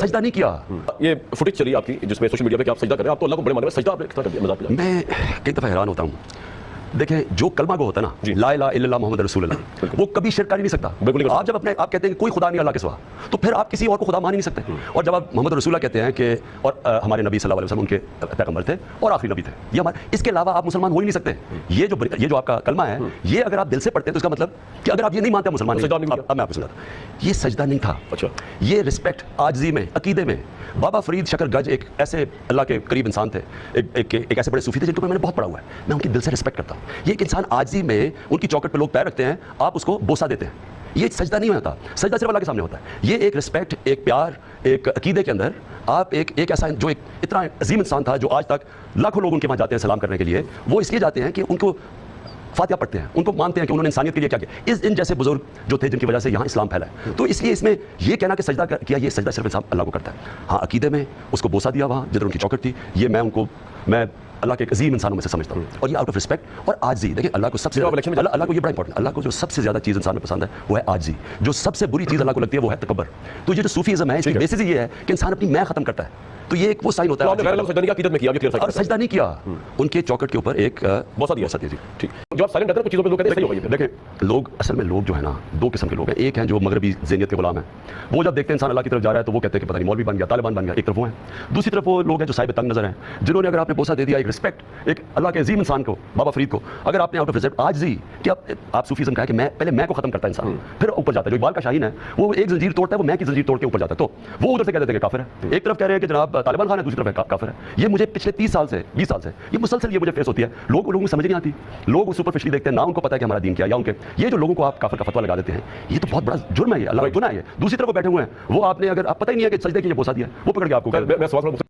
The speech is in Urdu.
سجدہ نہیں کیا. یہ فوٹیج چلی آپ کی جس میں سوشل میڈیا پہ کہ آپ سجدہ کر رہے ہیں, آپ تو اللہ کو بڑے مانے میں سجدہ آپ نے کس طرح کر دیا مذاق پہ؟ میں کئی دفعہ حیران ہوتا ہوں. دیکھیں جو کلمہ گو ہوتا ہے نا, لا الہ الا اللہ محمد رسول اللہ, وہ کبھی شرک کر ہی نہیں سکتا. آپ جب آپ کہتے ہیں کہ کوئی خدا نہیں اللہ کے سوا, تو پھر آپ کسی اور کو خدا مان ہی نہیں سکتے. اور جب آپ محمد رسول اللہ کہتے ہیں کہ اور ہمارے نبی صلی اللہ علیہ وسلم ان کے پیغمبر تھے اور آخری نبی تھے, یہ ہمارے اس کے علاوہ آپ مسلمان ہو ہی نہیں سکتے. یہ جو آپ کا کلمہ ہے, یہ اگر آپ دل سے پڑھتے ہیں تو اس کا مطلب کہ اگر آپ یہ نہیں مانتے مسلمان نہیں. اب میں آپ کو سمجھاتا ہوں, یہ سجدہ نہیں تھا. اچھا, یہ رسپیکٹ عاجزی میں, عقیدے میں. بابا فرید شکر گج ایک ایسے اللہ کے قریب انسان تھے, ایک ایسے بڑے صوفی تھے جن کو میں نے بہت پڑھا ہوا ہے, میں ان کی دل سے رسپیکٹ کرتا ہوں. یہ ایک انسان عاجزی میں ان کی چوکٹ پہ لوگ پیر رکھتے ہیں, آپ اس کو بوسہ دیتے ہیں, یہ سجدہ نہیں ہوتا. سجدہ صرف اللہ کے سامنے ہوتا ہے. یہ ایک رسپیکٹ, ایک پیار, ایک عقیدے کے اندر آپ ایک ایسا جو ایک اتنا عظیم انسان تھا, جو آج تک لاکھوں لوگ ان کے وہاں جاتے ہیں سلام کرنے کے لیے. وہ اس لیے جاتے ہیں کہ ان کو فاتحہ پڑھتے ہیں, ان کو مانتے ہیں کہ انہوں نے انسانیت کے لیے کیا کیا. ان جیسے بزرگ جو تھے جن کی وجہ سے یہاں اسلام پھیلا ہے. تو اس لیے اس میں یہ کہنا کہ سجدہ کیا, یہ سجدہ صرف انسان اللہ کو کرتا ہے. ہاں عقیدے میں اس کو بوسہ دیا وہاں جدھر ان کی چوکٹ تھی, یہ میں اللہ کے عظیم انسانوں میں سے سمجھتا ہوں. اور یہ آؤٹ آف رسپیکٹ اور عاجزی. دیکھیں اللہ کو سب سے اللہ کو یہ بڑا امپورٹنٹ, اللہ کو جو سب سے زیادہ چیز انسان میں پسند ہے وہ ہے عاجزی. جو سب سے بری چیز اللہ کو لگتی ہے وہ ہے تکبر. تو یہ جو صوفیزم ہے اس کی بیسس یہ ہے کہ انسان اپنی میں ختم کرتا ہے. تو یہ ایک وہ سائن ہوتا ہے. اور سجدہ نہیں کیا, ان کے چوکٹ کے اوپر ایک بوسہ دیا. ٹھیک, جو آپ سائلنٹ رہتے ہیں کچھ چیزوں پہ لوگ کہتے ہیں صحیح ہوگا. دیکھیں لوگ اصل میں لوگ جو ہے نا, دو قسم کے لوگ ہیں. ایک ہیں جو مغربی ذہنیت کے غلام ہیں, وہ جب دیکھتے ہیں انسان اللہ کی طرف جا رہا ہے تو وہ کہتے ہیں کہ پتہ نہیں مولوی بن گیا, طالبان بن گیا. ایک طرف وہ ہیں. دوسری طرف وہ لوگ ہیں جو صاحب تنگ نظر ہیں, جنہوں نے اگر آپ نے بوسہ دے دیا, ایک رسپیکٹ, ایک اللہ کے عظیم انسان کو, بابا فرید کو, اگر آپ نے آؤٹ آف رسپیکٹ عاجزی کہ آپ صوفیزم کا ہے کہ میں پہلے میں کو ختم کرتا ہے انسان, پھر اوپر جاتا ہے. جو اقبال کا شاہین ہے وہ ایک زنجیر توڑتا ہے, وہ میں کی زنجیر توڑ کے اوپر جاتا ہے. تو وہ ادھر سے کہہ دیتے ہیں کہ کافر ہے. ایک طرف کہہ رہے ہیں کہ جناب طالبان خان ہے, دوسری طرف کافر ہے. یہ مجھے پچھلے 30 سال سے 20 سال سے یہ مسلسل یہ مجھے فیس ہوتی ہے. لوگوں کو سمجھ نہیں آتی, لوگ سپرفیشلی دیکھتے ہیں, نہ ان کو پتہ ہے کہ ہمارا دین کیا, یا ان کے یہ جو لوگوں کو آپ کافر کا فتویٰ لگا دیتے ہیں, یہ تو بہت بڑا جرم ہے, یہ اللہ کا گناہ ہے. دوسری طرف وہ بیٹھے ہوئے ہیں, وہ آپ نے اگر آپ پتہ ہی نہیں ہے کہ سجدے کے لیے بوسہ دیا, وہ پکڑ کے آپ کو